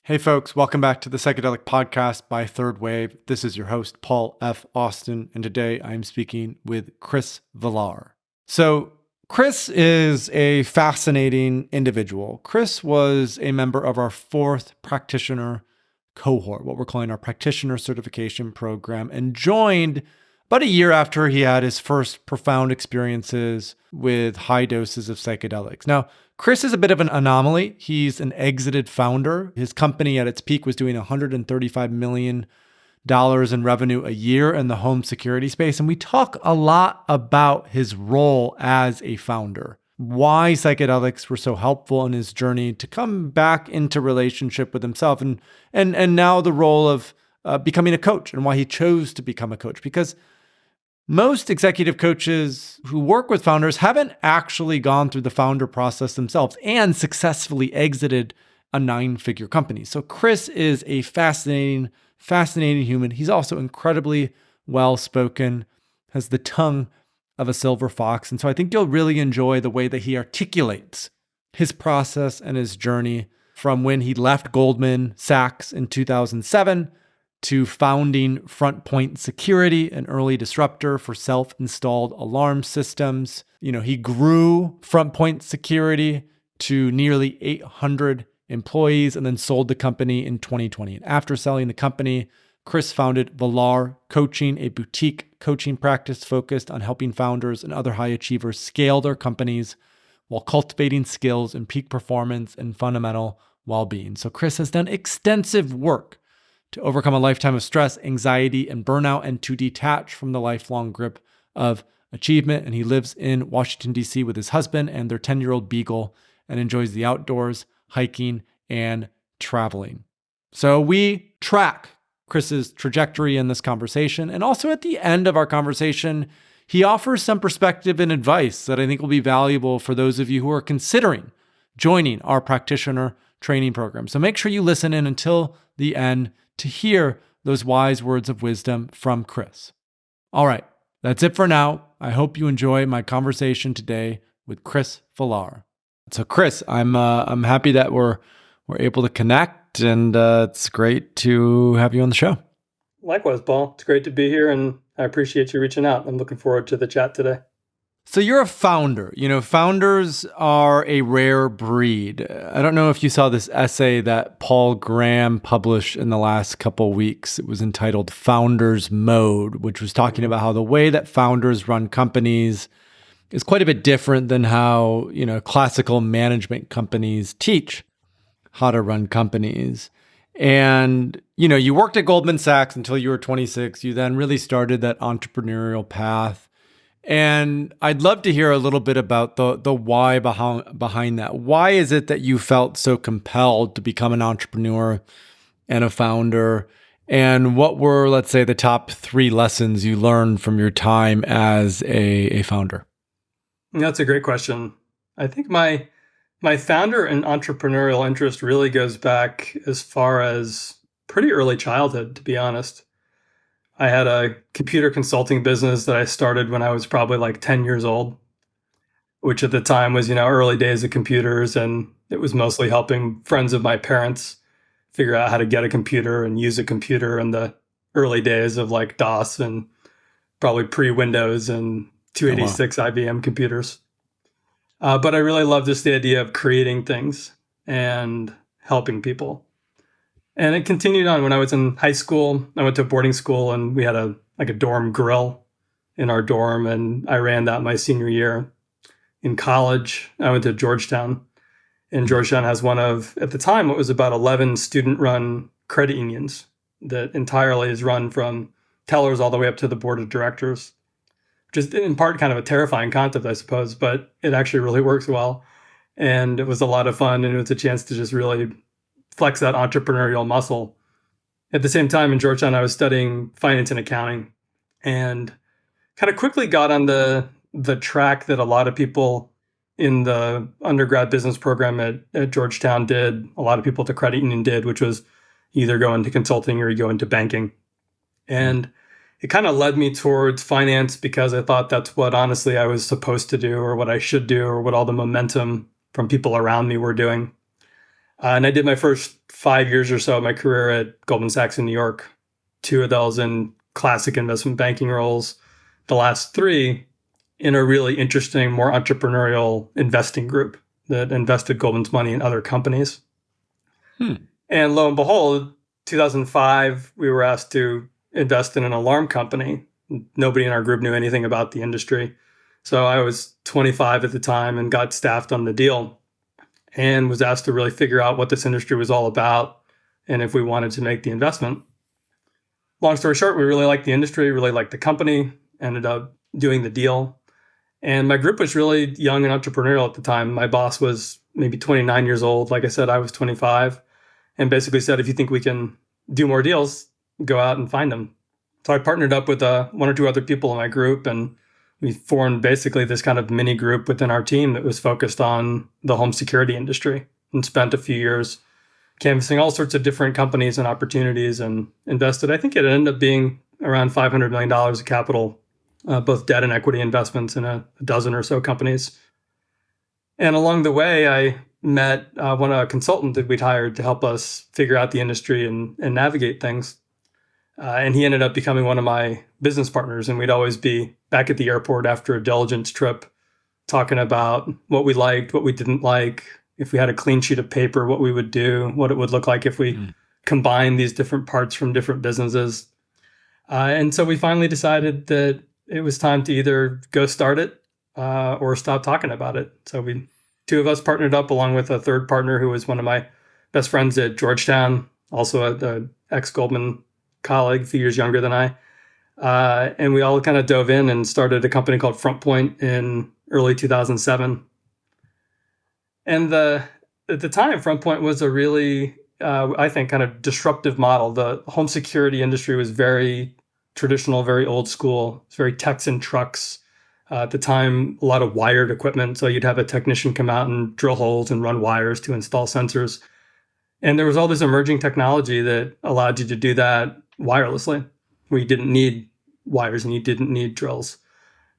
Hey folks, welcome back to the Psychedelic Podcast by Third Wave. This is your host, Paul F. Austin, and today I'm speaking with Chris Villar. So Chris is a fascinating individual. Chris was a member of our fourth Practitioner cohort, what we're calling our Practitioner certification program, and joined about a year after he had his first profound experiences with high doses of psychedelics. Now, Chris is a bit of an anomaly. He's an exited founder. His company at its peak was doing $135 million in revenue a year in the home security space. And we talk a lot about his role as a founder, why psychedelics were so helpful in his journey to come back into relationship with himself, and now the role of becoming a coach and why he chose to become a coach. Because most executive coaches who work with founders haven't actually gone through the founder process themselves and successfully exited a 9-figure company. So Chris is a fascinating human. He's also incredibly well-spoken, has the tongue of a silver fox. And so I think you'll really enjoy the way that he articulates his process and his journey from when he left Goldman Sachs in 2007 to founding Frontpoint Security, an early disruptor for self-installed alarm systems. He grew Frontpoint Security to nearly 800 employees and then sold the company in 2020. And after selling the company, Chris founded Villar Coaching, a boutique coaching practice focused on helping founders and other high achievers scale their companies while cultivating skills in peak performance and fundamental well-being. So Chris has done extensive work to overcome a lifetime of stress, anxiety, and burnout, and to detach from the lifelong grip of achievement. And he lives in Washington, D.C. with his husband and their 10-year-old beagle and enjoys the outdoors, hiking, and traveling. So we track Chris's trajectory in this conversation. And also at the end of our conversation, he offers some perspective and advice that I think will be valuable for those of you who are considering joining our practitioner training program. So make sure you listen in until the end to hear those wise words of wisdom from Chris. All right, that's it for now. I hope you enjoy my conversation today with Chris Villar. So Chris, I'm happy that we're able to connect, and it's great to have you on the show. Likewise, Paul. It's great to be here, and I appreciate you reaching out. I'm looking forward to the chat today. So you're a founder. Founders are a rare breed. I don't know if you saw this essay that Paul Graham published in the last couple of weeks. It was entitled Founders Mode, which was talking about how the way that founders run companies is quite a bit different than how, classical management companies teach how to run companies. And, you worked at Goldman Sachs until you were 26. You then really started that entrepreneurial path. And I'd love to hear a little bit about the why behind that. Why is it that you felt so compelled to become an entrepreneur and a founder? And what were, let's say, the top 3 lessons you learned from your time as a founder? That's a great question. I think my founder and entrepreneurial interest really goes back as far as pretty early childhood, to be honest. I had a computer consulting business that I started when I was probably like 10 years old, which at the time was, early days of computers. And it was mostly helping friends of my parents figure out how to get a computer and use a computer in the early days of like DOS and probably pre-Windows and 286 IBM computers. But I really loved just the idea of creating things and helping people. And it continued on. When I was in high school, I went to a boarding school and we had a dorm grill in our dorm, and I ran that my senior year. In college, I went to Georgetown, and Georgetown has one of, at the time, what was about 11 student-run credit unions that entirely is run from tellers all the way up to the board of directors. Just in part kind of a terrifying concept, I suppose, but it actually really works well. And it was a lot of fun, and it was a chance to just really flex that entrepreneurial muscle. At the same time, in Georgetown, I was studying finance and accounting, and kind of quickly got on the track that a lot of people in the undergrad business program at Georgetown did, a lot of people at the credit union did, which was either go into consulting or you go into banking. And it kind of led me towards finance because I thought that's what honestly I was supposed to do, or what I should do, or what all the momentum from people around me were doing. And I did my first 5 years or so of my career at Goldman Sachs in New York, 2 of those in classic investment banking roles, the last 3 in a really interesting, more entrepreneurial investing group that invested Goldman's money in other companies. And lo and behold, 2005, we were asked to invest in an alarm company. Nobody in our group knew anything about the industry. So I was 25 at the time and got staffed on the deal and was asked to really figure out what this industry was all about and if we wanted to make the investment. Long story short, we really liked the industry, really liked the company, ended up doing the deal. And my group was really young and entrepreneurial at the time. My boss was maybe 29 years old. Like I said, I was 25, and basically said, if you think we can do more deals, go out and find them. So I partnered up with 1 or 2 other people in my group, and we formed basically this kind of mini group within our team that was focused on the home security industry, and spent a few years canvassing all sorts of different companies and opportunities, and invested. I think it ended up being around $500 million of capital, both debt and equity investments in a dozen or so companies. And along the way, I met a consultant that we'd hired to help us figure out the industry and navigate things. And he ended up becoming one of my business partners. And we'd always be back at the airport after a diligence trip, talking about what we liked, what we didn't like, if we had a clean sheet of paper, what we would do, what it would look like if we combined these different parts from different businesses. And so we finally decided that it was time to either go start it or stop talking about it. So 2 of us partnered up along with a third partner who was one of my best friends at Georgetown, also an ex-Goldman colleague, a few years younger than I. And we all kind of dove in and started a company called Frontpoint in early 2007. And at the time, Frontpoint was a really, I think, kind of disruptive model. The home security industry was very traditional, very old school. It's very techs and trucks. At the time, a lot of wired equipment. So you'd have a technician come out and drill holes and run wires to install sensors. And there was all this emerging technology that allowed you to do that wirelessly, where you didn't need wires and you didn't need drills.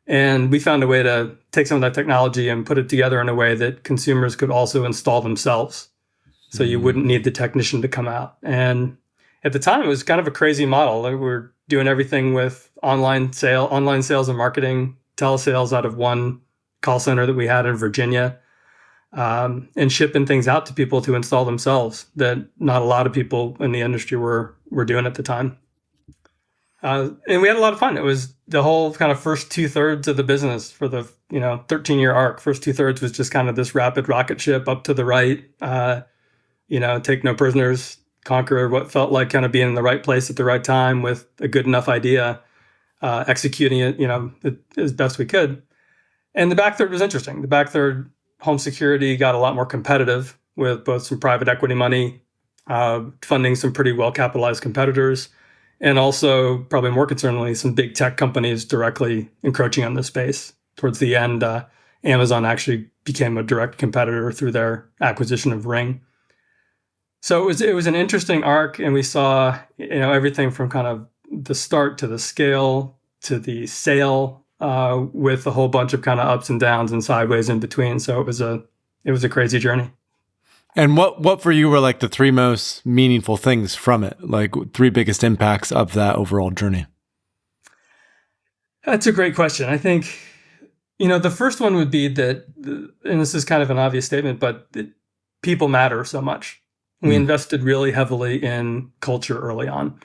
And we found a way to take some of that technology and put it together in a way that consumers could also install themselves. So you wouldn't need the technician to come out. And at the time, it was kind of a crazy model. We were doing everything with online sales and marketing, telesales out of one call center that we had in Virginia, and shipping things out to people to install themselves that not a lot of people in the industry were doing at the time. And we had a lot of fun. It was the whole kind of first 2/3 of the business for the 13-year arc. First 2/3 was just kind of this rapid rocket ship up to the right, take no prisoners, conquer what felt like kind of being in the right place at the right time with a good enough idea, executing it, as best we could. And the back third was interesting. The back third, home security, got a lot more competitive with both some private equity money, funding some pretty well-capitalized competitors, and also, probably more concerningly, some big tech companies directly encroaching on the space. Towards the end, Amazon actually became a direct competitor through their acquisition of Ring. So it was an interesting arc, and we saw everything from kind of the start to the scale to the sale, with a whole bunch of kind of ups and downs and sideways in between. So it was a crazy journey. And what for you were like the 3 most meaningful things from it? Like 3 biggest impacts of that overall journey? That's a great question. I think, the first one would be that, and this is kind of an obvious statement, but people matter so much. We invested really heavily in culture early on.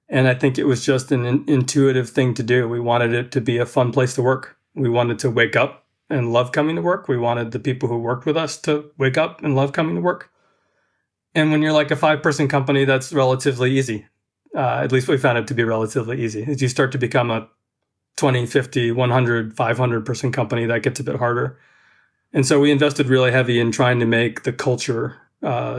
And I think it was just an intuitive thing to do. We wanted it to be a fun place to work. We wanted to wake up and love coming to work. We wanted the people who worked with us to wake up and love coming to work. And when you're like a 5-person company, that's relatively easy. At least we found it to be relatively easy. As you start to become a 20, 50, 100, 500-person company, that gets a bit harder. And so we invested really heavy in trying to make the culture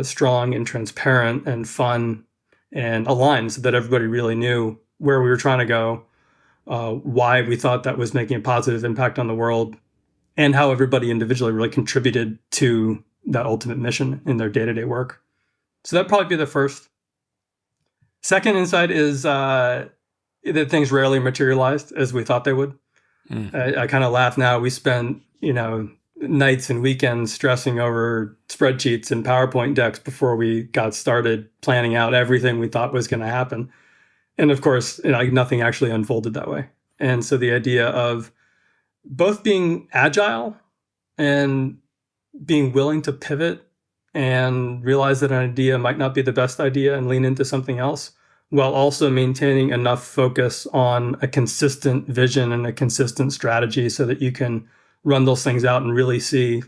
strong and transparent and fun and aligned so that everybody really knew where we were trying to go, why we thought that was making a positive impact on the world, and how everybody individually really contributed to that ultimate mission in their day-to-day work. So that'd probably be the first. Second insight is that things rarely materialized as we thought they would. I kind of laugh now. We spent, nights and weekends stressing over spreadsheets and PowerPoint decks before we got started planning out everything we thought was going to happen. And of course, nothing actually unfolded that way. And so the idea of both being agile and being willing to pivot and realize that an idea might not be the best idea and lean into something else, while also maintaining enough focus on a consistent vision and a consistent strategy so that you can run those things out and really see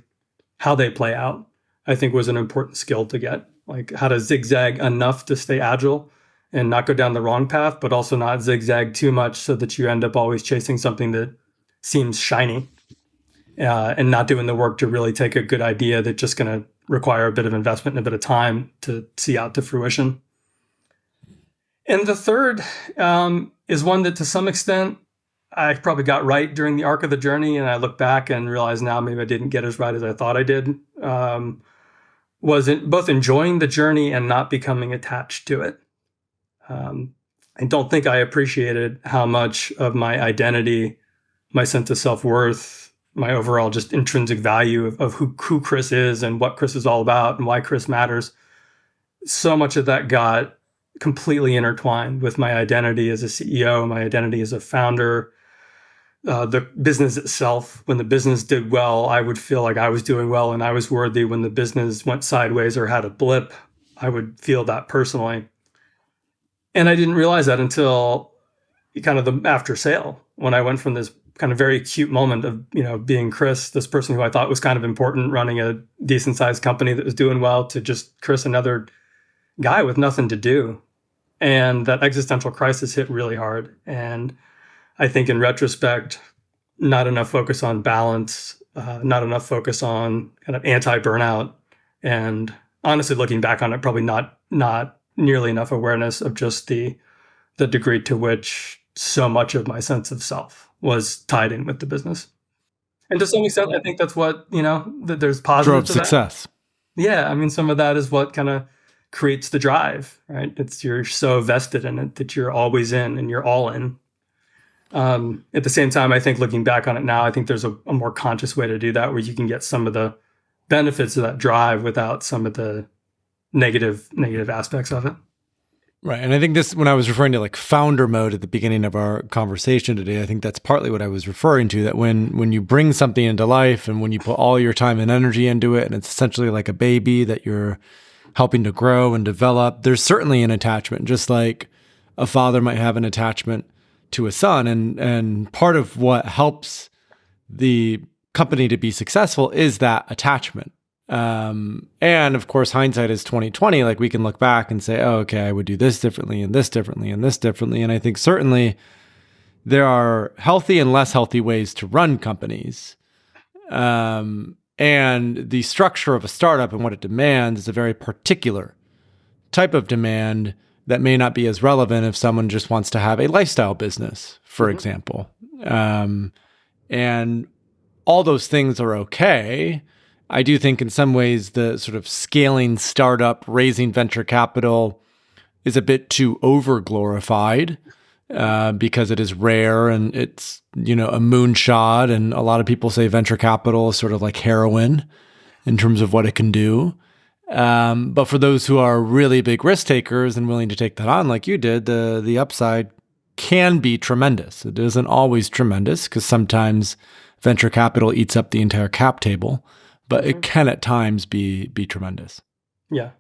how they play out, I think was an important skill to get. Like how to zigzag enough to stay agile and not go down the wrong path, but also not zigzag too much so that you end up always chasing something that seems shiny and not doing the work to really take a good idea that's just going to require a bit of investment and a bit of time to see out to fruition. And the third is one that to some extent I probably got right during the arc of the journey, and I look back and realize now maybe I didn't get as right as I thought I did, was both enjoying the journey and not becoming attached to it. I don't think I appreciated how much of my identity, my sense of self-worth, my overall just intrinsic value of who Chris is and what Chris is all about and why Chris matters. So much of that got completely intertwined with my identity as a CEO, my identity as a founder, the business itself. When the business did well, I would feel like I was doing well and I was worthy. When the business went sideways or had a blip, I would feel that personally. And I didn't realize that until kind of the after sale, when I went from this kind of very acute moment of, being Chris, this person who I thought was kind of important, running a decent sized company that was doing well, to just Chris, another guy with nothing to do. And that existential crisis hit really hard. And I think in retrospect, not enough focus on balance, not enough focus on kind of anti-burnout. And honestly, looking back on it, probably not nearly enough awareness of just the degree to which so much of my sense of self was tied in with the business. And to some extent, I think that's what, that there's positive drove to success. That. Yeah. I mean, some of that is what kind of creates the drive, right? You're so vested in it that you're always in and you're all in. At the same time, I think looking back on it now, I think there's a more conscious way to do that, where you can get some of the benefits of that drive without some of the negative aspects of it. Right. And I think this, when I was referring to like founder mode at the beginning of our conversation today, I think that's partly what I was referring to, that when you bring something into life and when you put all your time and energy into it, and it's essentially like a baby that you're helping to grow and develop, there's certainly an attachment, just like a father might have an attachment to a son. And part of what helps the company to be successful is that attachment. And of course, hindsight is 2020. Like we can look back and say, oh, okay, I would do this differently and this differently and this differently. And I think certainly there are healthy and less healthy ways to run companies. And the structure of a startup and what it demands is a very particular type of demand that may not be as relevant if someone just wants to have a lifestyle business, for example. And all those things are okay. I do think in some ways the sort of scaling startup, raising venture capital is a bit too over-glorified because it is rare and it's, a moonshot. And a lot of people say venture capital is sort of like heroin in terms of what it can do. But for those who are really big risk takers and willing to take that on like you did, the upside can be tremendous. It isn't always tremendous because sometimes venture capital eats up the entire cap table. But it can at times be tremendous. Yeah.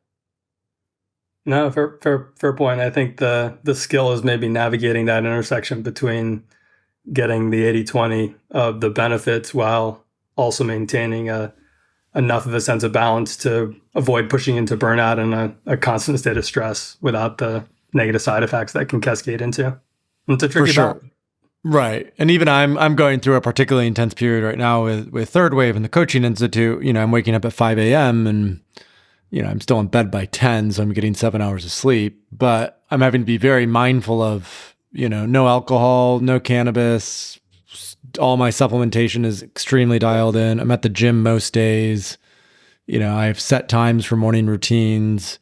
No, fair point. I think the skill is maybe navigating that intersection between getting the 80-20 of the benefits while also maintaining enough of a sense of balance to avoid pushing into burnout and a constant state of stress without the negative side effects that can cascade into. It's a tricky balance. Right. And even I'm going through a particularly intense period right now with Third Wave and the Coaching Institute. I'm waking up at 5 a.m. and, I'm still in bed by 10, so I'm getting 7 hours of sleep. But I'm having to be very mindful of, no alcohol, no cannabis. All my supplementation is extremely dialed in. I'm at the gym most days. I have set times for morning routines.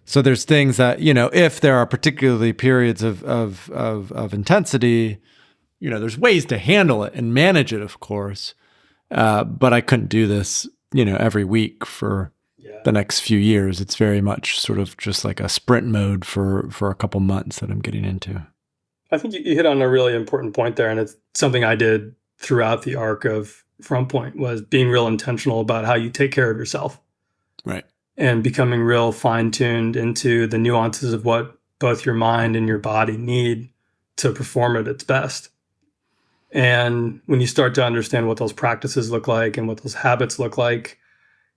So there's things that, if there are particularly periods of intensity, there's ways to handle it and manage it, of course. But I couldn't do this, every week for the next few years. It's very much sort of just like a sprint mode for a couple months that I'm getting into. I think you hit on a really important point there, and it's something I did throughout the arc of Frontpoint, was being real intentional about how you take care of yourself. Right. And becoming real fine-tuned into the nuances of what both your mind and your body need to perform at its best. And when you start to understand what those practices look like and what those habits look like,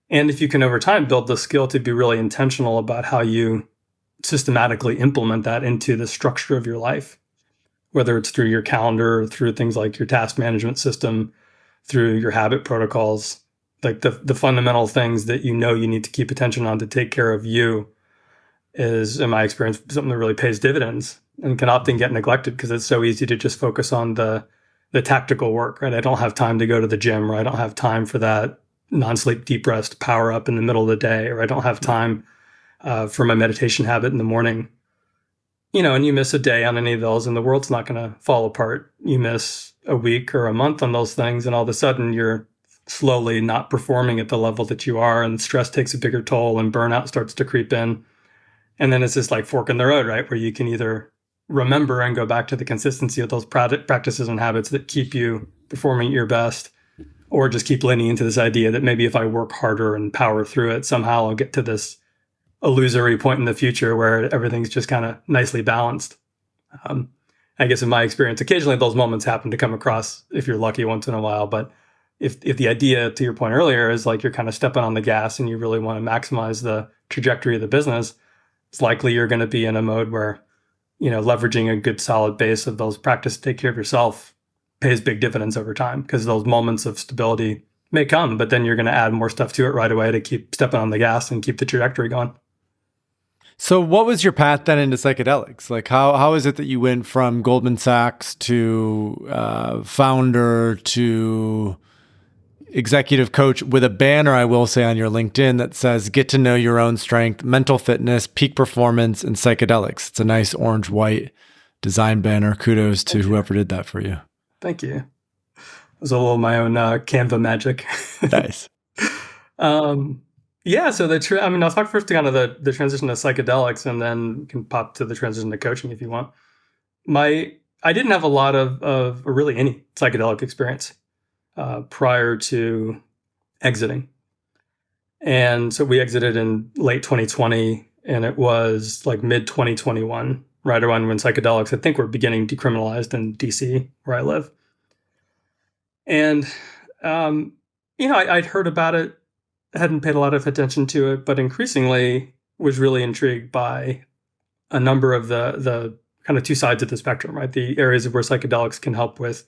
and if you can over time build the skill to be really intentional about how you systematically implement that into the structure of your life, whether it's through your calendar, through things like your task management system, through your habit protocols, like the fundamental things that you need to keep attention on to take care of you is, in my experience, something that really pays dividends and can often get neglected because it's so easy to just focus on the tactical work, right? I don't have time to go to the gym, or I don't have time for that non-sleep deep rest power up in the middle of the day, or I don't have time for my meditation habit in the morning. And you miss a day on any of those and the world's not going to fall apart. You miss a week or a month on those things and all of a sudden you're slowly not performing at the level that you are, and stress takes a bigger toll and burnout starts to creep in. And then it's this like fork in the road, right? Where you can either remember and go back to the consistency of those practices and habits that keep you performing at your best, or just keep leaning into this idea that maybe if I work harder and power through it, somehow I'll get to this illusory point in the future where everything's just kind of nicely balanced. I guess in my experience, occasionally those moments happen to come across if you're lucky once in a while. But if the idea, to your point earlier, is like you're kind of stepping on the gas and you really want to maximize the trajectory of the business, it's likely you're going to be in a mode where, leveraging a good solid base of those practices to take care of yourself pays big dividends over time, because those moments of stability may come, but then you're going to add more stuff to it right away to keep stepping on the gas and keep the trajectory going. So what was your path then into psychedelics? Like how is it that you went from Goldman Sachs to founder to executive coach with a banner, I will say, on your LinkedIn that says, get to know your own strength, mental fitness, peak performance, and psychedelics. It's a nice orange-white design banner. Kudos to whoever did that for you. Thank you. It was a little my own Canva magic. Nice. Yeah, so I'll talk first to kind of the transition to psychedelics, and then we can pop to the transition to coaching if you want. I didn't have a lot of really any psychedelic experience prior to exiting. And so we exited in late 2020, and it was like mid 2021, right around when psychedelics, I think, were beginning decriminalized in DC, where I live. And, I'd heard about it, hadn't paid a lot of attention to it, but increasingly was really intrigued by a number of the kind of two sides of the spectrum, right? The areas where psychedelics can help with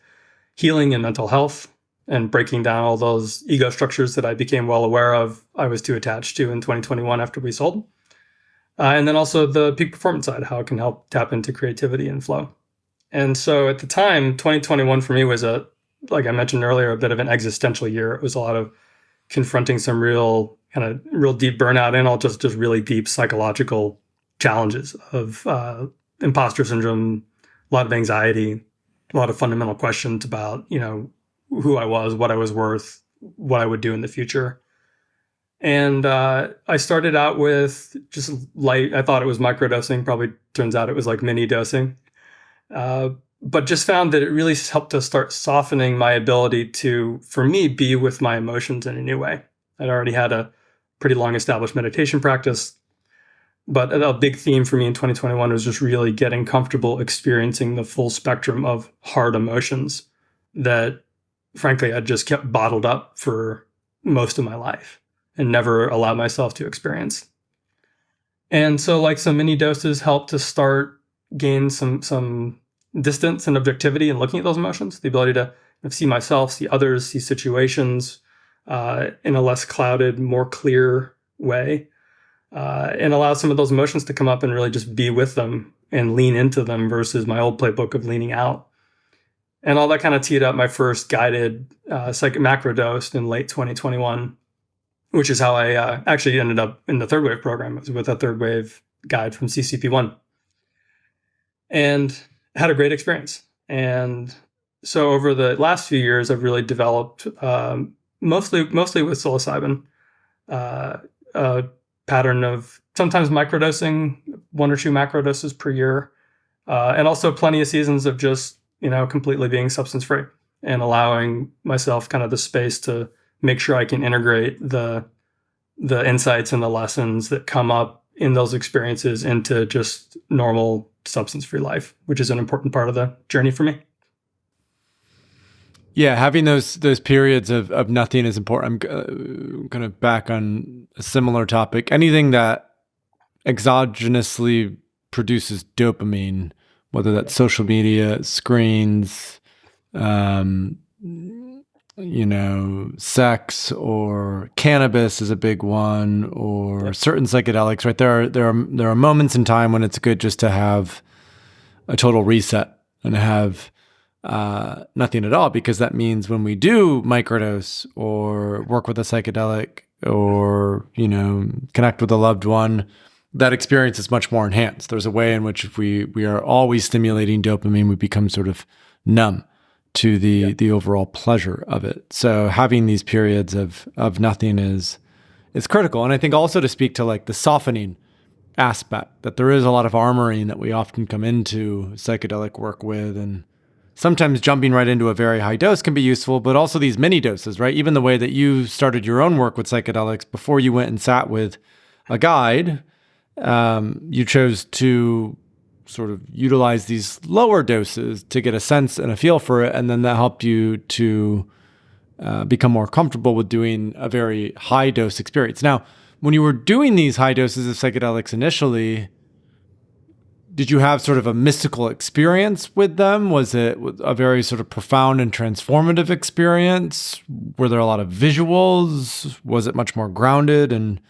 healing and mental health and breaking down all those ego structures that I became well aware of I was too attached to in 2021 after we sold. And then also the peak performance side, how it can help tap into creativity and flow. And so at the time, 2021 for me was like I mentioned earlier, a bit of an existential year. It was a lot of confronting some real deep burnout and all just really deep psychological challenges of imposter syndrome, a lot of anxiety, a lot of fundamental questions about, who I was, what I was worth, what I would do in the future. And I started out with just light. I thought it was microdosing. Probably turns out it was like mini dosing. But just found that it really helped to start softening my ability to, for me, be with my emotions in a new way. I'd already had a pretty long established meditation practice, but a big theme for me in 2021 was just really getting comfortable experiencing the full spectrum of hard emotions that, frankly, I just kept bottled up for most of my life and never allowed myself to experience. And so like some mini doses helped to start gain some distance and objectivity in looking at those emotions, the ability to see myself, see others, see situations in a less clouded, more clear way, and allow some of those emotions to come up and really just be with them and lean into them versus my old playbook of leaning out. And all that kind of teed up my first guided macro dose in late 2021, which is how I actually ended up in the third wave program. It was with a third wave guide from CCP1. And had a great experience and So over the last few years, I've really developed mostly with psilocybin, a pattern of sometimes microdosing, 1 or 2 macrodoses per year, and also plenty of seasons of just completely being substance free and allowing myself kind of the space to make sure I can integrate the insights and the lessons that come up in those experiences into just normal substance free life, which is an important part of the journey for me. Yeah, having those periods of nothing is important. I'm kind of back on a similar topic. Anything that exogenously produces dopamine, whether that's social media, screens, sex, or cannabis is a big one, or certain psychedelics, right? There are moments in time when it's good just to have a total reset and have nothing at all, because that means when we do microdose or work with a psychedelic or, connect with a loved one, that experience is much more enhanced. There's a way in which if we are always stimulating dopamine, we become sort of numb to the overall pleasure of it. So having these periods of nothing is critical. And I think also to speak to like the softening aspect, that there is a lot of armoring that we often come into psychedelic work with, and sometimes jumping right into a very high dose can be useful, but also these mini doses, right? Even the way that you started your own work with psychedelics before you went and sat with a guide, you chose to sort of utilize these lower doses to get a sense and a feel for it. And then that helped you to become more comfortable with doing a very high dose experience. Now, when you were doing these high doses of psychedelics initially, did you have sort of a mystical experience with them? Was it a very sort of profound and transformative experience? Were there a lot of visuals? Was it much more grounded and,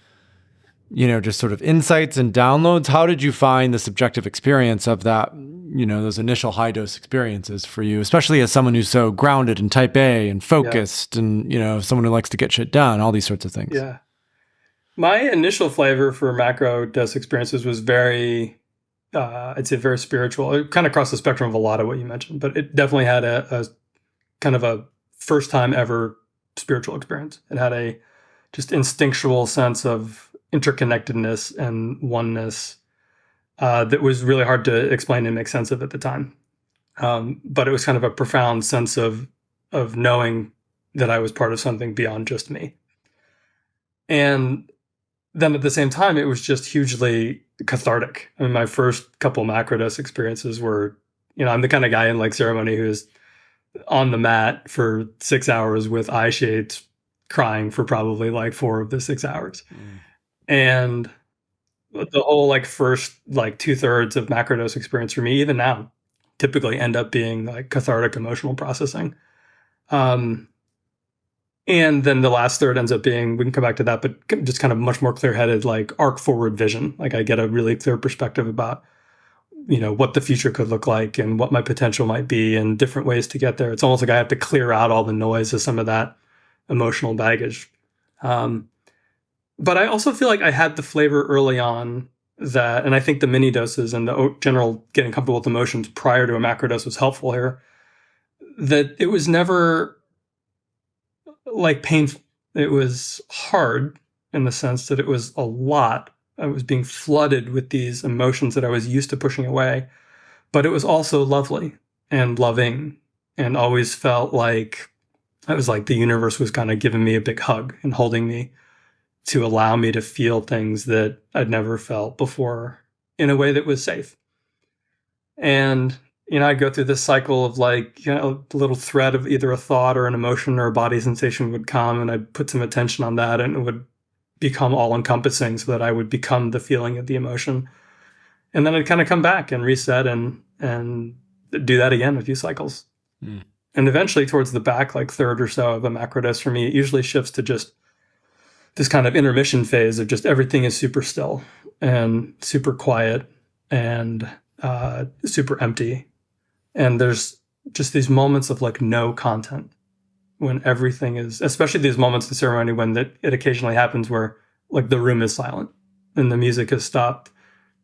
just sort of insights and downloads? How did you find the subjective experience of that, those initial high dose experiences for you, especially as someone who's so grounded and type A and focused and, someone who likes to get shit done, all these sorts of things? Yeah. My initial flavor for macro dose experiences was very, I'd say very spiritual. It kind of crossed the spectrum of a lot of what you mentioned, but it definitely had a kind of a first time ever spiritual experience. It had a just instinctual sense of interconnectedness and oneness that was really hard to explain and make sense of at the time. But it was kind of a profound sense of knowing that I was part of something beyond just me. And then at the same time, it was just hugely cathartic. I mean, my first couple macrodose experiences were, I'm the kind of guy in like ceremony who's on the mat for 6 hours with eye shades, crying for probably like 4 of the 6 hours. And the whole like first like 2/3 of macrodose experience for me, even now, typically end up being like cathartic emotional processing. And then the last third ends up being, we can come back to that, but just kind of much more clear-headed, like arc forward vision. Like I get a really clear perspective about, what the future could look like and what my potential might be and different ways to get there. It's almost like I have to clear out all the noise of some of that emotional baggage. But I also feel like I had the flavor early on that, and I think the mini doses and the general getting comfortable with emotions prior to a macrodose was helpful here, that it was never like painful. It was hard in the sense that it was a lot. I was being flooded with these emotions that I was used to pushing away, but it was also lovely and loving, and always felt like it was like the universe was kind of giving me a big hug and holding me to allow me to feel things that I'd never felt before in a way that was safe. And I'd go through this cycle of like, a little thread of either a thought or an emotion or a body sensation would come, and I'd put some attention on that, and it would become all encompassing so that I would become the feeling of the emotion. And then I'd kind of come back and reset and do that again a few cycles. And eventually towards the back, like third or so of a macrodose for me, it usually shifts to just this kind of intermission phase of just everything is super still and super quiet and super empty. And there's just these moments of like no content when everything is, especially these moments in ceremony when it occasionally happens where like the room is silent and the music has stopped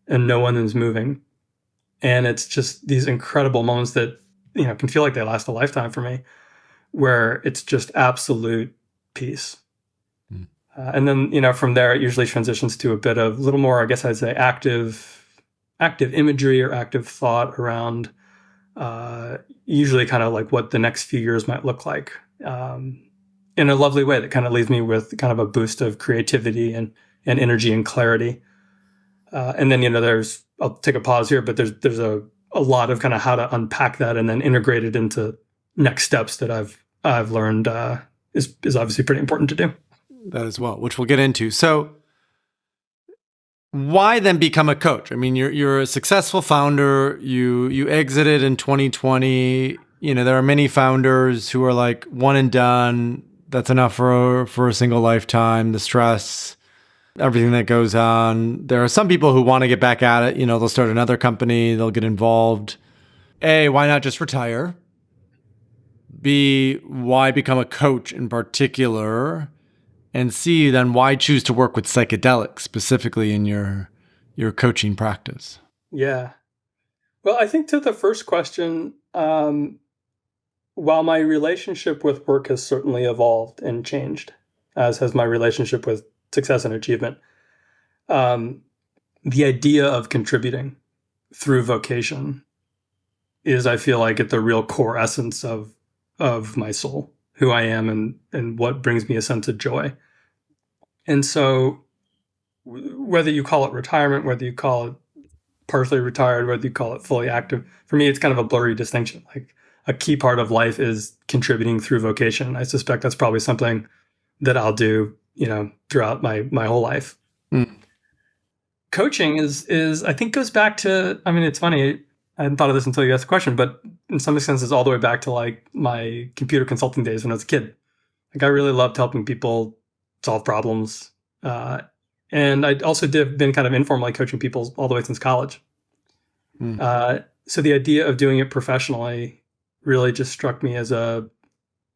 and no one is moving. And it's just these incredible moments that, can feel like they last a lifetime for me, where it's just absolute peace. And then, from there, it usually transitions to a bit of a little more, I guess I'd say, active imagery or active thought around usually kind of like what the next few years might look like in a lovely way that kind of leaves me with kind of a boost of creativity and energy and clarity. And then, I'll take a pause here, but there's a lot of kind of how to unpack that and then integrate it into next steps that I've learned is obviously pretty important to do. That as well, which we'll get into. So why then become a coach? I mean, you're a successful founder. You exited in 2020. There are many founders who are like one and done. That's enough for a single lifetime. The stress, everything that goes on. There are some people who want to get back at it. They'll start another company. They'll get involved. A, why not just retire? B, why become a coach in particular? And C, then why choose to work with psychedelics specifically in your coaching practice? Yeah. Well, I think to the first question, while my relationship with work has certainly evolved and changed, as has my relationship with success and achievement, the idea of contributing through vocation is, I feel like, at the real core essence of my soul, who I am and what brings me a sense of joy. And so whether you call it retirement, whether you call it partially retired, whether you call it fully active, for me, it's kind of a blurry distinction. Like, a key part of life is contributing through vocation. I suspect that's probably something that I'll do, throughout my whole life. Coaching is I think goes back to, it's funny, I hadn't thought of this until you asked the question, but in some sense it's all the way back to like my computer consulting days when I was a kid. Like, I really loved helping people solve problems. And I also been kind of informally coaching people all the way since college. So the idea of doing it professionally really just struck me as a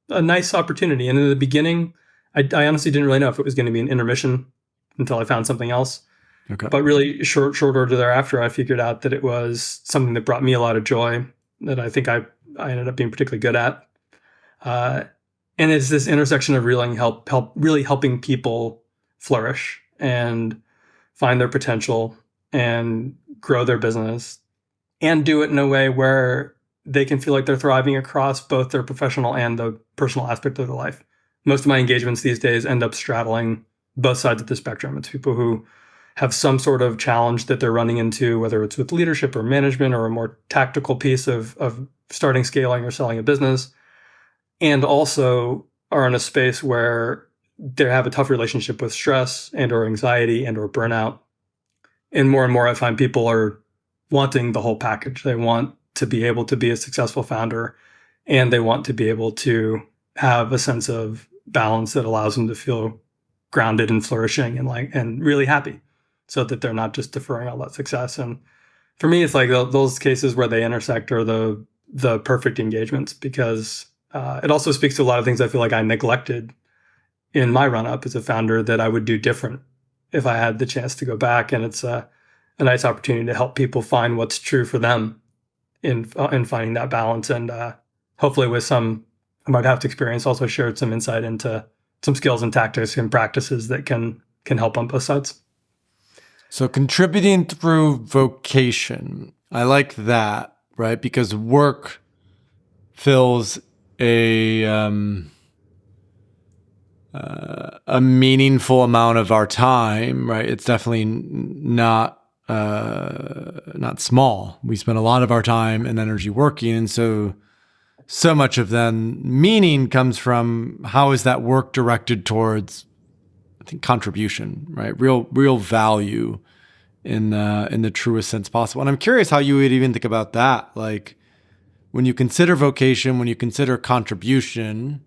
nice opportunity. And in the beginning, I honestly didn't really know if it was going to be an intermission until I found something else. Okay. But really short order thereafter, I figured out that it was something that brought me a lot of joy that I think I ended up being particularly good at. And it's this intersection of really helping people flourish and find their potential and grow their business and do it in a way where they can feel like they're thriving across both their professional and the personal aspect of their life. Most of my engagements these days end up straddling both sides of the spectrum. It's people who have some sort of challenge that they're running into, whether it's with leadership or management or a more tactical piece of starting, scaling, or selling a business, and also are in a space where they have a tough relationship with stress and or anxiety and or burnout. And more I find people are wanting the whole package. They want to be able to be a successful founder, and they want to be able to have a sense of balance that allows them to feel grounded and flourishing and really happy, so that they're not just deferring all that success. And for me, it's like those cases where they intersect are the perfect engagements, because it also speaks to a lot of things I feel like I neglected in my run-up as a founder that I would do different if I had the chance to go back. And it's a nice opportunity to help people find what's true for them in finding that balance. And hopefully with some I might have to experience also shared some insight into some skills and tactics and practices that can help on both sides. So contributing through vocation, I like that, right? Because work fills a meaningful amount of our time, right? It's definitely not small. We spend a lot of our time and energy working, and so much of then meaning comes from how is that work directed towards, I think, contribution, right? Real value in the truest sense possible. And I'm curious how you would even think about that. Like, when you consider vocation, when you consider contribution,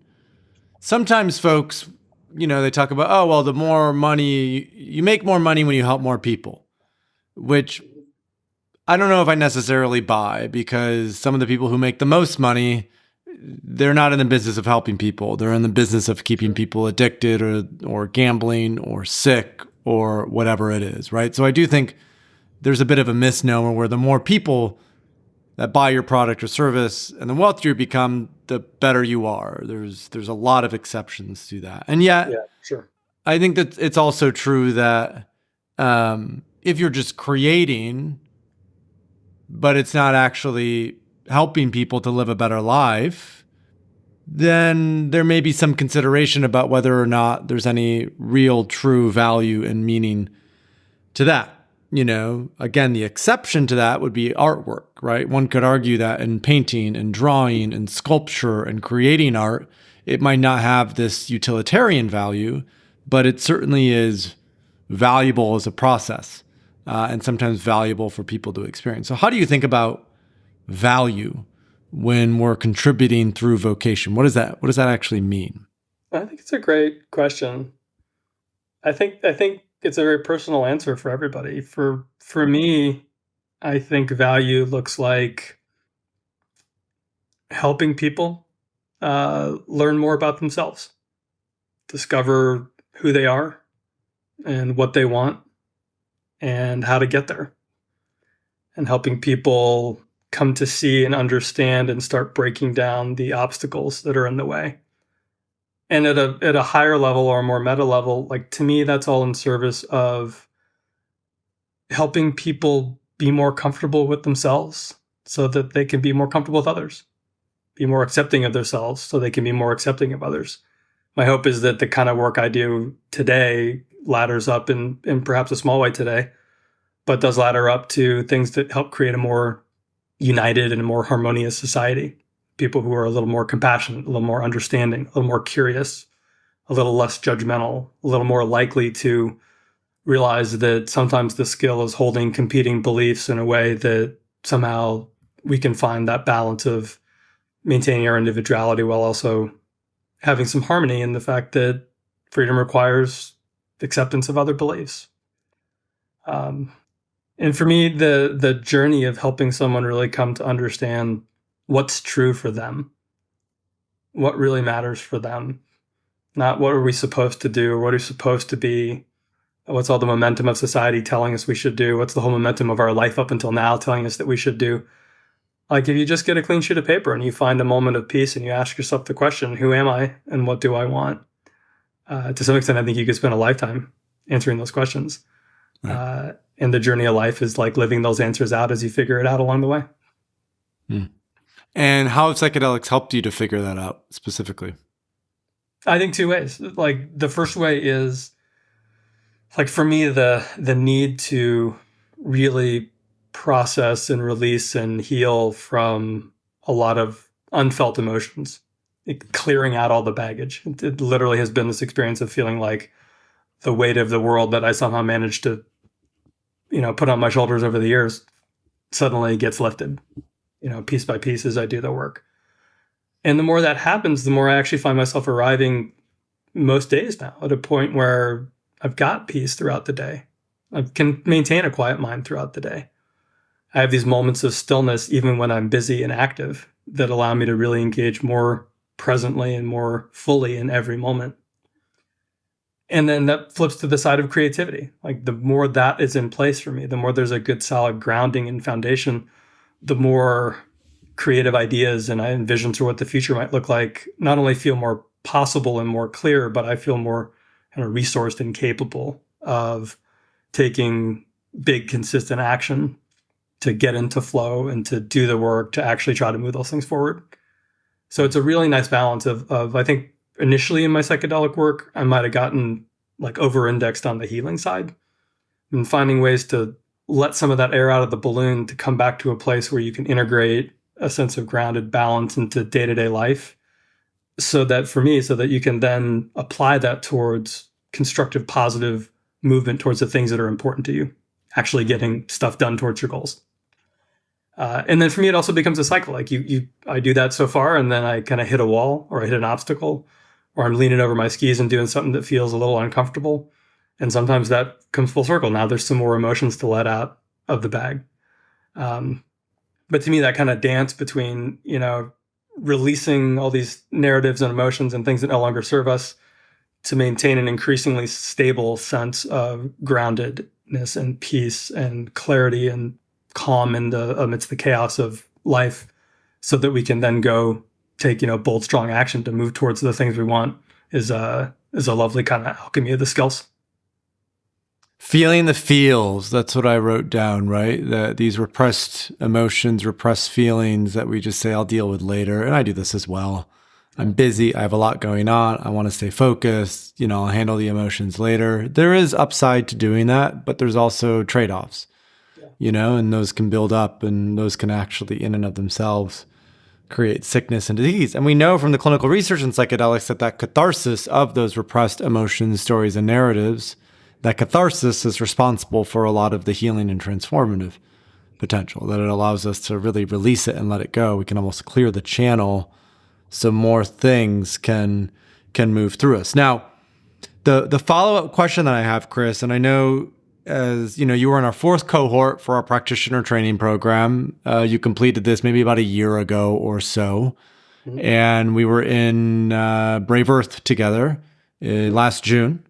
sometimes folks, they talk about, oh, well, the more money, you make more money when you help more people, which I don't know if I necessarily buy, because some of the people who make the most money, they're not in the business of helping people. They're in the business of keeping people addicted or gambling or sick or whatever it is, right? So I do think there's a bit of a misnomer where the more people that buy your product or service, and the wealthier you become, the better you are. There's a lot of exceptions to that. And yet, Yeah, sure. I think that it's also true that if you're just creating, but it's not actually helping people to live a better life, then there may be some consideration about whether or not there's any real true value and meaning to that. Again, the exception to that would be artwork, right? One could argue that in painting and drawing and sculpture and creating art, it might not have this utilitarian value, but it certainly is valuable as a process, and sometimes valuable for people to experience. So how do you think about value when we're contributing through vocation? What does that actually mean? I think it's a great question. I think it's a very personal answer for everybody. For me, I think value looks like helping people learn more about themselves, discover who they are and what they want and how to get there, and helping people come to see and understand and start breaking down the obstacles that are in the way. And at a higher level or a more meta level, like, to me, that's all in service of helping people be more comfortable with themselves so that they can be more comfortable with others, be more accepting of themselves so they can be more accepting of others. My hope is that the kind of work I do today ladders up in perhaps a small way today, but does ladder up to things that help create a more united and a more harmonious society. People who are a little more compassionate, a little more understanding, a little more curious, a little less judgmental, a little more likely to realize that sometimes the skill is holding competing beliefs in a way that somehow we can find that balance of maintaining our individuality while also having some harmony in the fact that freedom requires acceptance of other beliefs. And for me, the journey of helping someone really come to understand what's true for them, what really matters for them, not what are we supposed to do or what are we supposed to be, what's all the momentum of society telling us we should do, what's the whole momentum of our life up until now telling us that we should do. Like, if you just get a clean sheet of paper and you find a moment of peace and you ask yourself the question, who am I and what do I want? To some extent, I think you could spend a lifetime answering those questions. Right. And the journey of life is like living those answers out as you figure it out along the way. And how have psychedelics helped you to figure that out specifically? I think two ways. Like, the first way is, like, for me, the need to really process and release and heal from a lot of unfelt emotions, clearing out all the baggage. It literally has been this experience of feeling like the weight of the world that I somehow managed to, put on my shoulders over the years suddenly gets lifted, piece by piece as I do the work. And the more that happens, the more I actually find myself arriving most days now at a point where I've got peace throughout the day. I can maintain a quiet mind throughout the day. I have these moments of stillness, even when I'm busy and active, that allow me to really engage more presently and more fully in every moment. And then that flips to the side of creativity. Like, the more that is in place for me, the more there's a good solid grounding and foundation, the more creative ideas and visions for what the future might look like not only feel more possible and more clear, but I feel more kind of resourced and capable of taking big, consistent action to get into flow and to do the work to actually try to move those things forward. So it's a really nice balance of I think initially in my psychedelic work, I might have gotten like over-indexed on the healing side and finding ways to let some of that air out of the balloon to come back to a place where you can integrate a sense of grounded balance into day-to-day life so that you can then apply that towards constructive, positive movement towards the things that are important to you, actually getting stuff done towards your goals. And then for me, it also becomes a cycle. Like, I do that so far, and then I kind of hit a wall or I hit an obstacle, or I'm leaning over my skis and doing something that feels a little uncomfortable. And sometimes that comes full circle. Now there's some more emotions to let out of the bag. But to me, that kind of dance between, releasing all these narratives and emotions and things that no longer serve us to maintain an increasingly stable sense of groundedness and peace and clarity and calm amidst the chaos of life so that we can then go take, bold, strong action to move towards the things we want is a lovely kind of alchemy of the skills. Feeling the feels, that's what I wrote down, right? These repressed emotions, repressed feelings that we just say, I'll deal with later. And I do this as well. I'm busy. I have a lot going on. I want to stay focused. I'll handle the emotions later. There is upside to doing that, but there's also trade-offs, and those can build up, and those can actually in and of themselves create sickness and disease. And we know from the clinical research in psychedelics that catharsis of those repressed emotions, stories, and narratives, that catharsis is responsible for a lot of the healing and transformative potential, that it allows us to really release it and let it go. We can almost clear the channel so more things can move through us. Now, the follow-up question that I have, Chris, and I know as you were in our 4th cohort for our practitioner training program. You completed this maybe about a year ago or so. Mm-hmm. And we were in Brave Earth together last June.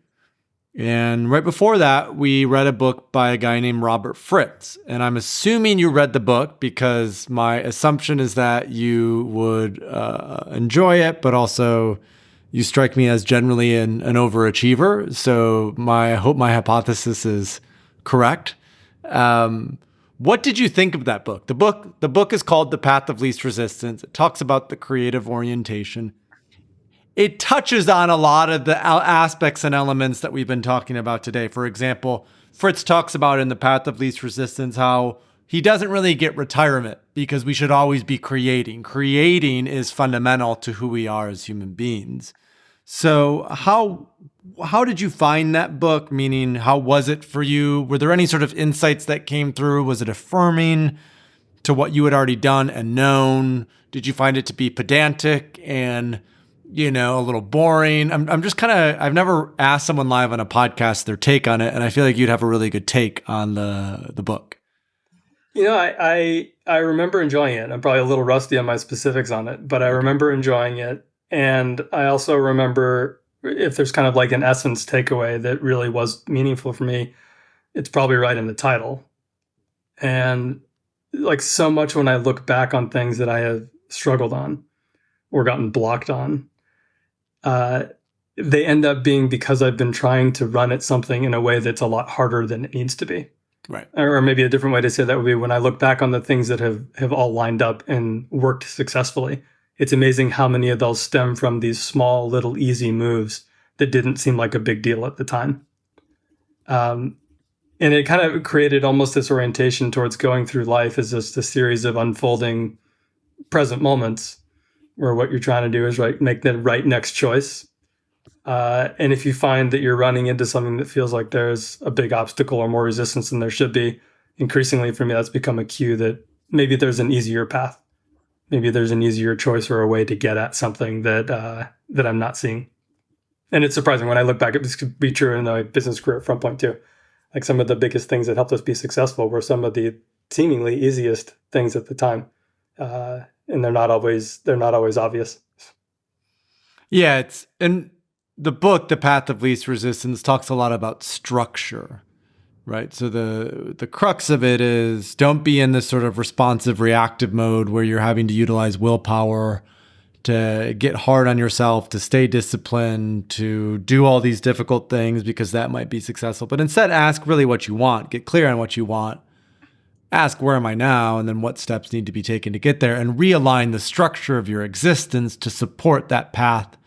And right before that, we read a book by a guy named Robert Fritz. And I'm assuming you read the book because my assumption is that you would enjoy it, but also you strike me as generally an overachiever. So I hope my hypothesis is correct. What did you think of that book? The book is called The Path of Least Resistance. It talks about the creative orientation. It touches on a lot of the aspects and elements that we've been talking about today. For example, Fritz talks about in The Path of Least Resistance how he doesn't really get retirement because we should always be creating. Creating is fundamental to who we are as human beings. So how did you find that book? Meaning, how was it for you? Were there any sort of insights that came through? Was it affirming to what you had already done and known? Did you find it to be pedantic and a little boring? I'm just I've never asked someone live on a podcast their take on it, and I feel like you'd have a really good take on the book. I remember enjoying it. I'm probably a little rusty on my specifics on it, but I remember enjoying it. And I also remember, if there's kind of like an essence takeaway that really was meaningful for me, it's probably right in the title. And like so much when I look back on things that I have struggled on or gotten blocked on, they end up being because I've been trying to run at something in a way that's a lot harder than it needs to be. Right. Or maybe a different way to say that would be, when I look back on the things that have all lined up and worked successfully, it's amazing how many of those stem from these small, little, easy moves that didn't seem like a big deal at the time. And it kind of created almost this orientation towards going through life as just a series of unfolding present moments where what you're trying to do is make the right next choice. And if you find that you're running into something that feels like there's a big obstacle or more resistance than there should be, increasingly for me, that's become a cue that maybe there's an easier path. Maybe there's an easier choice or a way to get at something that I'm not seeing. And it's surprising when I look back, this could be true in my business career at Frontpoint too. Like some of the biggest things that helped us be successful were some of the seemingly easiest things at the time. And they're not always obvious. Yeah, and the book, The Path of Least Resistance, talks a lot about structure, right? So the crux of it is, don't be in this sort of responsive, reactive mode where you're having to utilize willpower to get hard on yourself, to stay disciplined, to do all these difficult things because that might be successful. But instead, ask really what you want. Get clear on what you want. Ask, where am I now? And then what steps need to be taken to get there, and realign the structure of your existence to support that path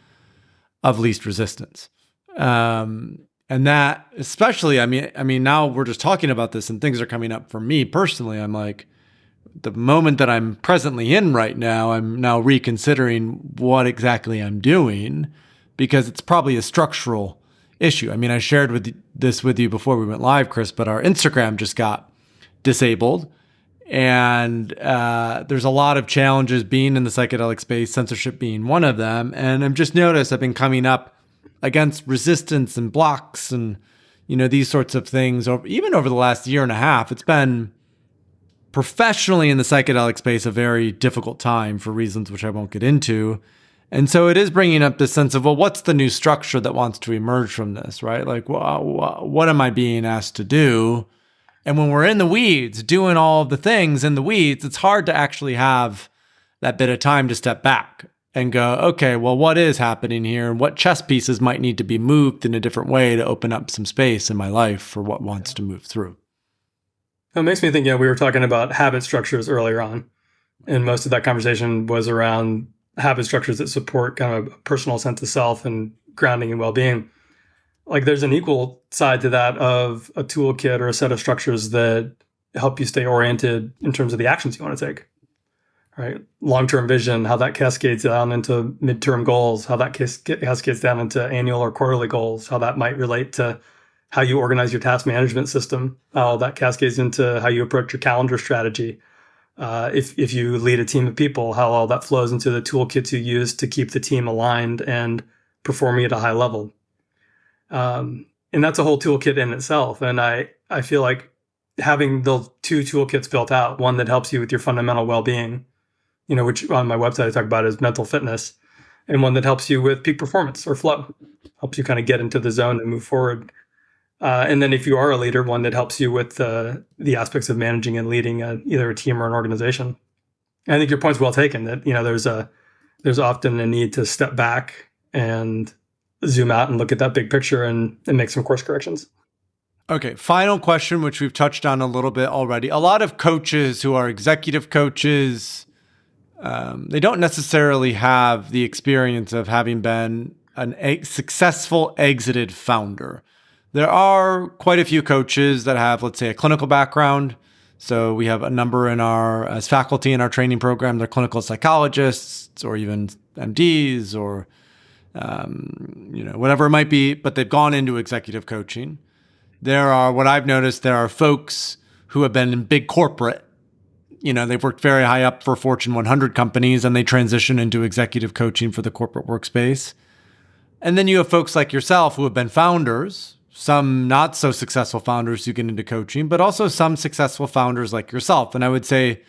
of least resistance. And that, especially, I mean, now we're just talking about this and things are coming up for me personally. I'm like, the moment that I'm presently in right now, I'm now reconsidering what exactly I'm doing, because it's probably a structural issue. I mean, I shared this with you before we went live, Chris, but our Instagram just got disabled. And there's a lot of challenges being in the psychedelic space, censorship being one of them. And I've just noticed I've been coming up against resistance and blocks and, these sorts of things. Even over the last year and a half, it's been professionally in the psychedelic space a very difficult time for reasons which I won't get into. And so it is bringing up this sense of, well, what's the new structure that wants to emerge from this, right? Like, what am I being asked to do? And when we're in the weeds, doing all the things in the weeds, it's hard to actually have that bit of time to step back and go, okay, well, what is happening here? And what chess pieces might need to be moved in a different way to open up some space in my life for what wants to move through? It makes me think, we were talking about habit structures earlier on. And most of that conversation was around habit structures that support kind of a personal sense of self and grounding and well-being. Like there's an equal side to that of a toolkit or a set of structures that help you stay oriented in terms of the actions you want to take, right? Long-term vision, how that cascades down into midterm goals, how that cascades down into annual or quarterly goals, how that might relate to how you organize your task management system, how that cascades into how you approach your calendar strategy. If you lead a team of people, how all that flows into the toolkits you use to keep the team aligned and performing at a high level. And that's a whole toolkit in itself. And I feel like having the two toolkits built out, one that helps you with your fundamental well-being, which on my website I talk about as mental fitness, and one that helps you with peak performance or flow, helps you kind of get into the zone and move forward. And then if you are a leader, one that helps you with the aspects of managing and leading either a team or an organization. And I think your point's well taken that, there's often a need to step back and zoom out and look at that big picture and make some course corrections. Okay, final question, which we've touched on a little bit already. A lot of coaches who are executive coaches, they don't necessarily have the experience of having been a successful exited founder. There are quite a few coaches that have, let's say, a clinical background. So we have a number as faculty in our training program, they're clinical psychologists or even MDs or whatever it might be, but they've gone into executive coaching. What I've noticed, there are folks who have been in big corporate, they've worked very high up for Fortune 100 companies and they transition into executive coaching for the corporate workspace. And then you have folks like yourself who have been founders, some not so successful founders who get into coaching, but also some successful founders like yourself. And I would say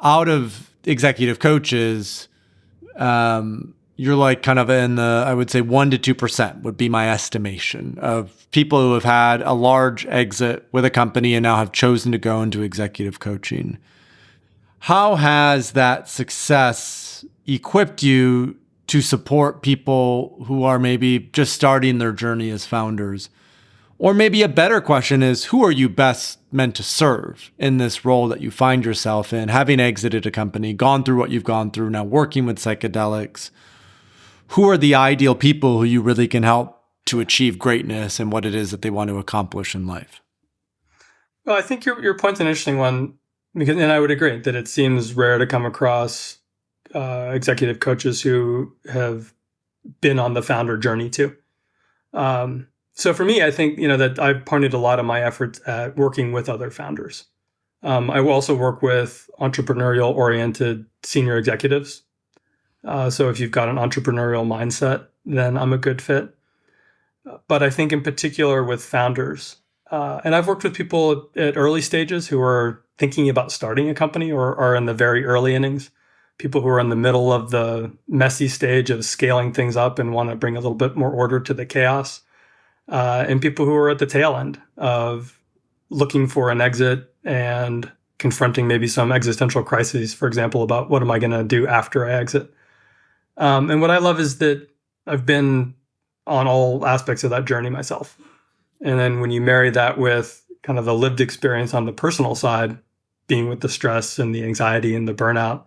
out of executive coaches, you're like kind of in the, I would say 1% to 2% would be my estimation of people who have had a large exit with a company and now have chosen to go into executive coaching. How has that success equipped you to support people who are maybe just starting their journey as founders? Or maybe a better question is, who are you best meant to serve in this role that you find yourself in, having exited a company, gone through what you've gone through, now working with psychedelics? Who are the ideal people who you really can help to achieve greatness and what it is that they want to accomplish in life? Well, I think your point's an interesting one, and I would agree that it seems rare to come across executive coaches who have been on the founder journey too. So for me, I think, that I've pointed a lot of my efforts at working with other founders. I will also work with entrepreneurial oriented senior executives. So if you've got an entrepreneurial mindset, then I'm a good fit. But I think in particular with founders, and I've worked with people at early stages who are thinking about starting a company or are in the very early innings, people who are in the middle of the messy stage of scaling things up and want to bring a little bit more order to the chaos, and people who are at the tail end of looking for an exit and confronting maybe some existential crises, for example, about what am I going to do after I exit. And what I love is that I've been on all aspects of that journey myself. And then when you marry that with kind of the lived experience on the personal side, being with the stress and the anxiety and the burnout,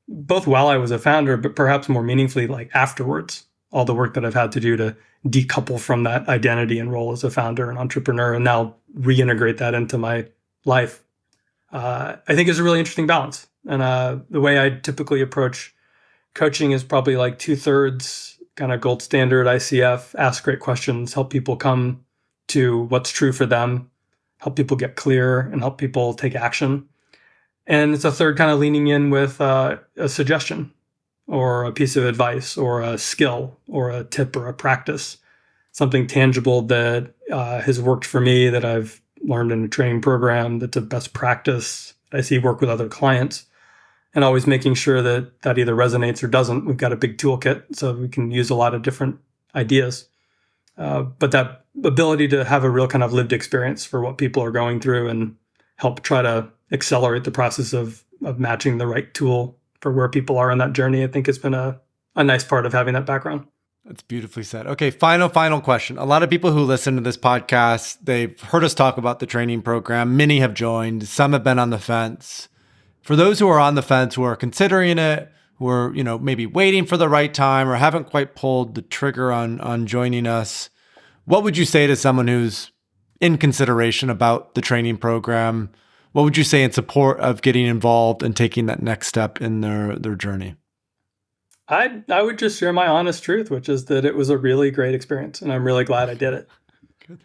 both while I was a founder, but perhaps more meaningfully, like afterwards, all the work that I've had to do to decouple from that identity and role as a founder and entrepreneur and now reintegrate that into my life, I think is a really interesting balance. And the way I typically approach coaching is probably like 2/3 kind of gold standard ICF, ask great questions, help people come to what's true for them, help people get clear and help people take action. And it's a third kind of leaning in with a suggestion or a piece of advice or a skill or a tip or a practice, something tangible that has worked for me that I've learned in a training program that's a best practice I see work with other clients. And always making sure that that either resonates or doesn't. We've got a big toolkit, so we can use a lot of different ideas. But that ability to have a real kind of lived experience for what people are going through and help try to accelerate the process of matching the right tool for where people are on that journey, I think has been a nice part of having that background. That's beautifully said. Okay, final question. A lot of people who listen to this podcast, they've heard us talk about the training program. Many have joined. Some have been on the fence. For those who are on the fence, who are considering it, who are, maybe waiting for the right time or haven't quite pulled the trigger on joining us, what would you say to someone who's in consideration about the training program? What would you say in support of getting involved and taking that next step in their journey? I would just share my honest truth, which is that it was a really great experience, and I'm really glad I did it.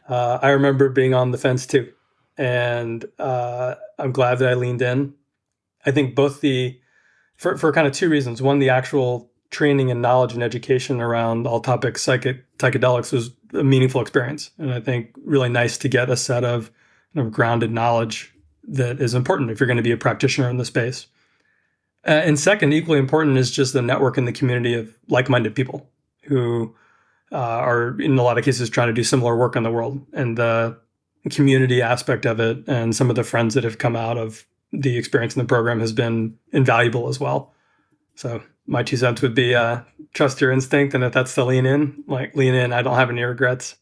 I remember being on the fence too, and I'm glad that I leaned in. I think both for kind of two reasons. One, the actual training and knowledge and education around all topics psychedelics was a meaningful experience, and I think really nice to get a set of grounded knowledge that is important if you're going to be a practitioner in the space. And second, equally important is just the network and the community of like-minded people who are, in a lot of cases, trying to do similar work in the world. And the community aspect of it and some of the friends that have come out of the experience in the program has been invaluable as well. So my 2 cents would be trust your instinct. And if that's to lean in, lean in. I don't have any regrets.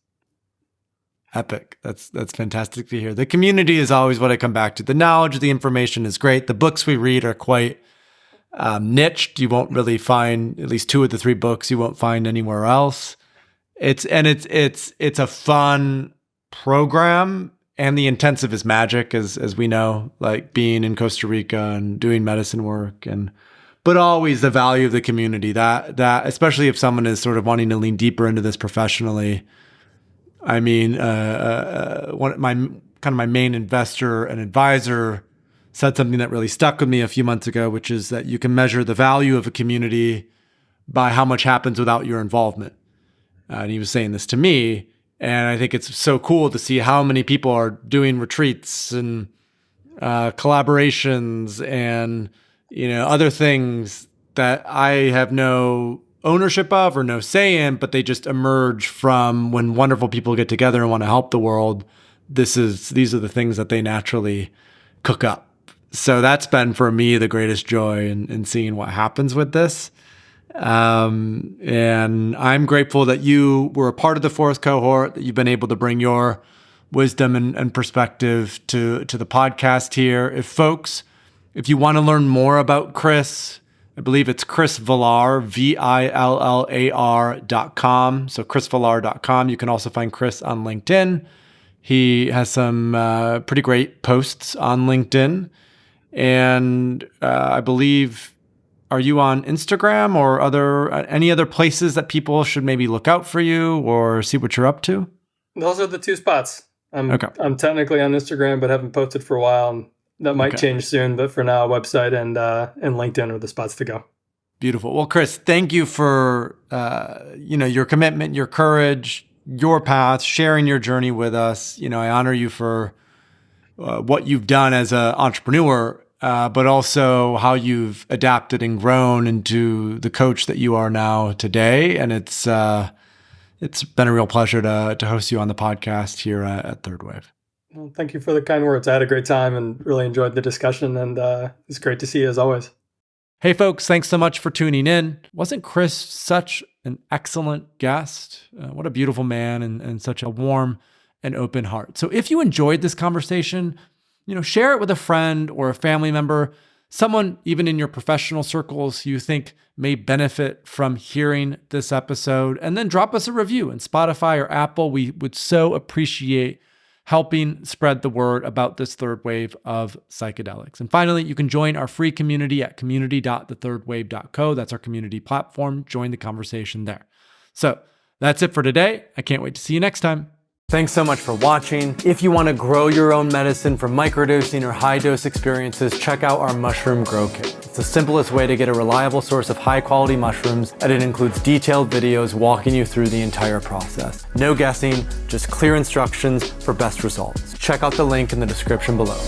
Epic. That's fantastic to hear. The community is always what I come back to. The knowledge, the information is great. The books we read are quite niched. You won't really find at least 2 of the 3 books you won't find anywhere else. It's a fun program, and the intensive is magic, as we know, like being in Costa Rica and doing medicine work, but always the value of the community. That especially if someone is sort of wanting to lean deeper into this professionally. I mean, my main investor and advisor said something that really stuck with me a few months ago, which is that you can measure the value of a community by how much happens without your involvement. And he was saying this to me, and I think it's so cool to see how many people are doing retreats and collaborations and other things that I have no ownership of or no say in, but they just emerge from when wonderful people get together and want to help the world. These are the things that they naturally cook up. So that's been for me the greatest joy in seeing what happens with this. And I'm grateful that you were a part of the 4th cohort, that you've been able to bring your wisdom and perspective to the podcast here. If you want to learn more about Chris, I believe it's Chris Villar, VILLAR.com. So chrisvillar.com. You can also find Chris on LinkedIn. He has some pretty great posts on LinkedIn. And I believe, are you on Instagram or any other places that people should maybe look out for you or see what you're up to? Those are the 2 spots. I'm technically on Instagram, but haven't posted for a while. And that might change soon. But for now, website and LinkedIn are the spots to go. Beautiful. Well, Chris, thank you for your commitment, your courage, your path, sharing your journey with us. I honor you for what you've done as an entrepreneur, but also how you've adapted and grown into the coach that you are now today. And it's been a real pleasure to host you on the podcast here at Third Wave. Well, thank you for the kind words. I had a great time and really enjoyed the discussion. And it's great to see you as always. Hey, folks, thanks so much for tuning in. Wasn't Chris such an excellent guest? What a beautiful man and such a warm and open heart. So if you enjoyed this conversation, share it with a friend or a family member, someone even in your professional circles you think may benefit from hearing this episode, and then drop us a review in Spotify or Apple. We would so appreciate helping spread the word about this third wave of psychedelics. And finally, you can join our free community at community.thethirdwave.co. That's our community platform. Join the conversation there. So that's it for today. I can't wait to see you next time. Thanks so much for watching. If you want to grow your own medicine from microdosing or high-dose experiences, check out our Mushroom Grow Kit. It's the simplest way to get a reliable source of high-quality mushrooms, and it includes detailed videos walking you through the entire process. No guessing, just clear instructions for best results. Check out the link in the description below.